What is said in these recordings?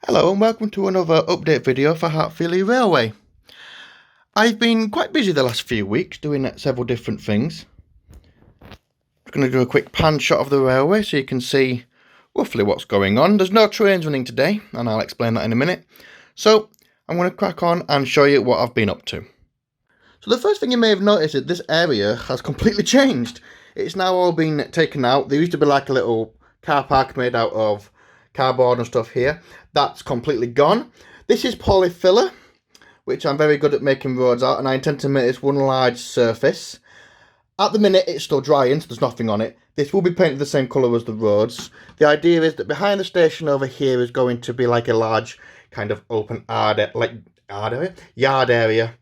Hello and welcome to another update video for Heartfilia Railway. I've been quite busy the last few weeks doing several different things. I'm going to do a quick pan shot of the railway so you can see roughly what's going on. There's no trains running today and I'll explain that in a minute. So I'm going to crack on and show you what I've been up to. So the first thing you may have noticed is this area has completely changed. It's now all been taken out. There used to be like a little car park made out of cardboard and stuff here. That's completely gone. This is polyfiller, which I'm very good at making roads out, and I intend to make this one large surface. At the minute it's still drying, so there's nothing on it. This will be painted the same colour as the roads. The idea is that behind the station over here is going to be like a large kind of open yard area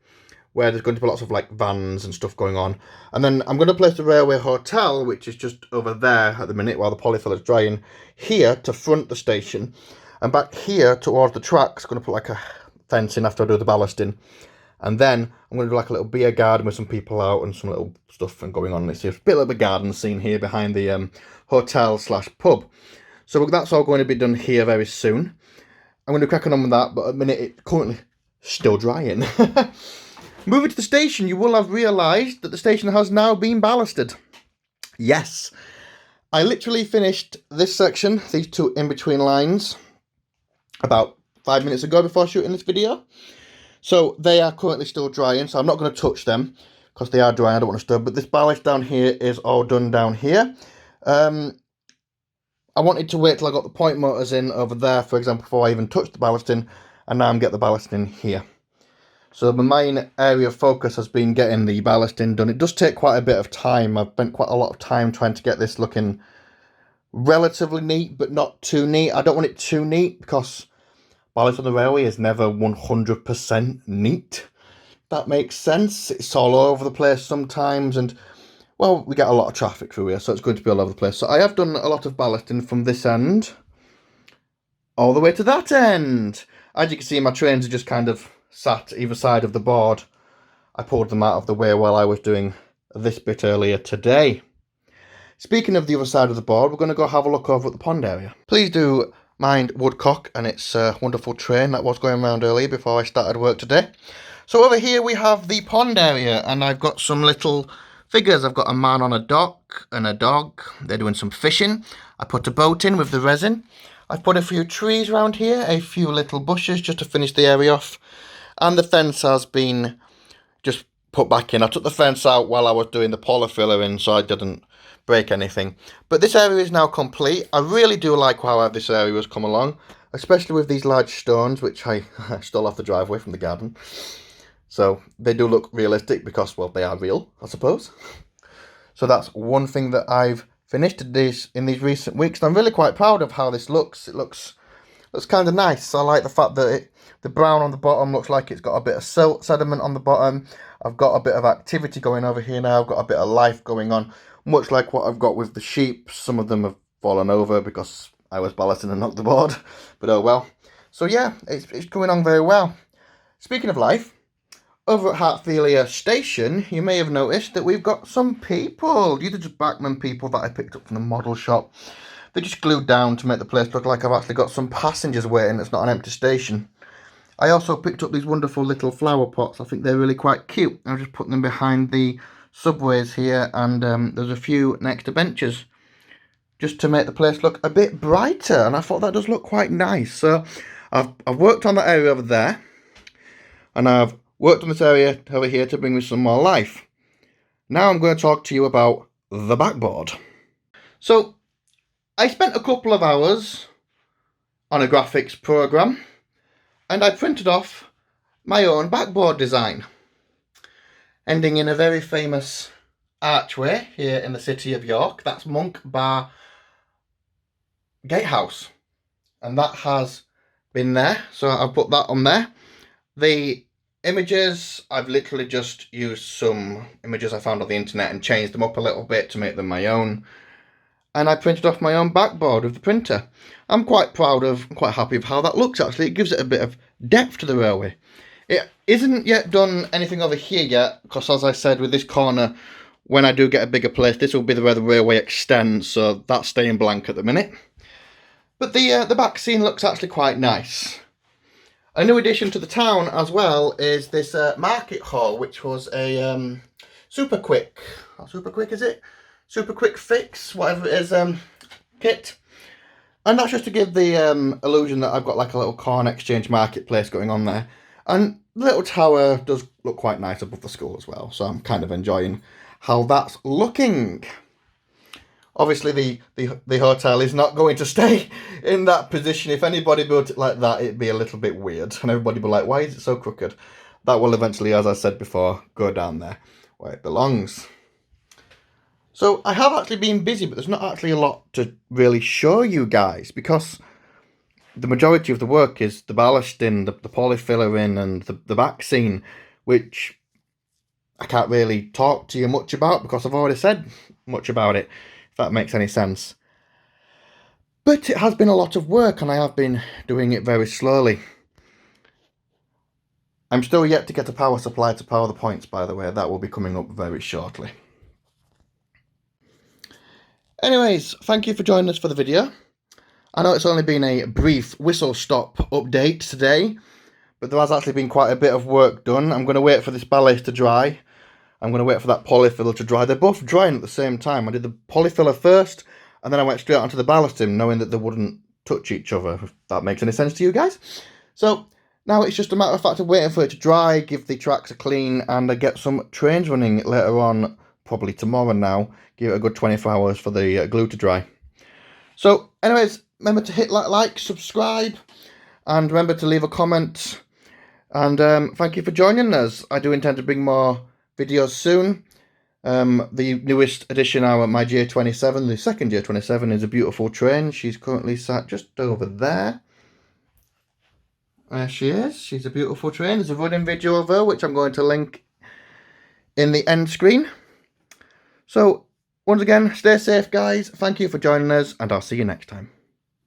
where there's going to be lots of like vans and stuff going on. And then I'm going to place the railway hotel, which is just over there at the minute while the polyfiller is drying, here to front the station. And back here towards the tracks, I'm going to put like a fence in after I do the ballasting. And then I'm going to do like a little beer garden with some people out and some little stuff and going on. It's a bit of a garden scene here behind the hotel / pub. So that's all going to be done here very soon. I'm going to crack on with that, but at the minute it's currently still drying. Moving to the station, you will have realised that the station has now been ballasted. Yes, I literally finished this section, these two in-between lines, about 5 minutes ago before shooting this video. So they are currently still drying, so I'm not going to touch them because they are dry. I don't want to disturb. But this ballast down here is all done down here. I wanted to wait till I got the point motors in over there, for example, before I even touched the ballasting, and now I'm getting the ballasting in here. So the main area of focus has been getting the ballasting done. It does take quite a bit of time. I've spent quite a lot of time trying to get this looking relatively neat, but not too neat. I don't want it too neat because ballast on the railway is never 100% neat. That makes sense. It's all over the place sometimes, and well, we get a lot of traffic through here, so it's going to be all over the place. So I have done a lot of ballasting from this end all the way to that end. As you can see, my trains are just kind of sat either side of the board. I pulled them out of the way while I was doing this bit earlier today. Speaking of the other side of the board, we're going to go have a look over at the pond area. Please do mind Woodcock and its wonderful train that was going around earlier before I started work today. So over here we have the pond area, and I've got some little figures. I've got a man on a dock and a dog. They're doing some fishing. I put a boat in with the resin. I've put a few trees around here, a few little bushes just to finish the area off. And the fence has been just put back in. I took the fence out while I was doing the polyfiller in, so I didn't break anything. But this area is now complete. I really do like how this area has come along, especially with these large stones, which I stole off the driveway from the garden. So they do look realistic because, well, they are real, I suppose. So that's one thing that I've finished in these recent weeks. And I'm really quite proud of how this looks. It looks kind of nice. I like the fact that the brown on the bottom looks like it's got a bit of silt sediment on the bottom. I've got a bit of activity going over here now. I've got a bit of life going on, much like what I've got with the sheep. Some of them have fallen over because I was ballasting and knocked the board, but oh well. So yeah, it's going on very well. Speaking of life, over at Heartelia Station, you may have noticed that we've got some people. These are just Backman people that I picked up from the model shop. They're just glued down to make the place look like I've actually got some passengers waiting. It's not an empty station. I also picked up these wonderful little flower pots. I think they're really quite cute. I've just put them behind the subways here, and there's a few next to benches just to make the place look a bit brighter, and I thought that does look quite nice. So I've worked on that area over there, and I've worked on this area over here to bring me some more life. Now I'm going to talk to you about the backboard. So I spent a couple of hours on a graphics program, and I printed off my own backboard design, ending in a very famous archway here in the city of York. That's Monk Bar Gatehouse, and that has been there, so I've put that on there. The images, I've literally just used some images I found on the internet and changed them up a little bit to make them my own. And I printed off my own backboard with the printer. I'm quite happy with how that looks actually. It gives it a bit of depth to the railway. It isn't yet done anything over here yet, because as I said, with this corner, when I do get a bigger place, this will be where the railway extends, so that's staying blank at the minute. But the back scene looks actually quite nice. A new addition to the town as well is this market hall, which was a super quick, how super quick is it? Super quick fix, whatever it is, kit. And that's just to give the illusion that I've got like a little corn exchange marketplace going on there. And the little tower does look quite nice above the school as well, so I'm kind of enjoying how that's looking. Obviously, the hotel is not going to stay in that position. If anybody built it like that, it'd be a little bit weird. And everybody would be like, why is it so crooked? That will eventually, as I said before, go down there where it belongs. So I have actually been busy, but there's not actually a lot to really show you guys because the majority of the work is the ballasting, the polyfilling and the back scene, which I can't really talk to you much about because I've already said much about it, if that makes any sense. But it has been a lot of work and I have been doing it very slowly. I'm still yet to get a power supply to power the points, by the way. That will be coming up very shortly. Anyways, thank you for joining us for the video. I know it's only been a brief whistle-stop update today, but there has actually been quite a bit of work done. I'm going to wait for this ballast to dry. I'm going to wait for that polyfiller to dry. They're both drying at the same time. I did the polyfiller first, and then I went straight onto the ballasting, knowing that they wouldn't touch each other, if that makes any sense to you guys. So now it's just a matter of fact of waiting for it to dry, give the tracks a clean, and I get some trains running later on, probably tomorrow now. Give it a good 24 hours for the glue to dry. So anyways, remember to hit like, subscribe, and remember to leave a comment. And thank you for joining us. I do intend to bring more videos soon. The newest addition now at my J27, the second J27, is a beautiful train. She's currently sat just over there. There she is. She's a beautiful train. There's a running video of her, which I'm going to link in the end screen. So once again, stay safe, guys. Thank you for joining us, and I'll see you next time.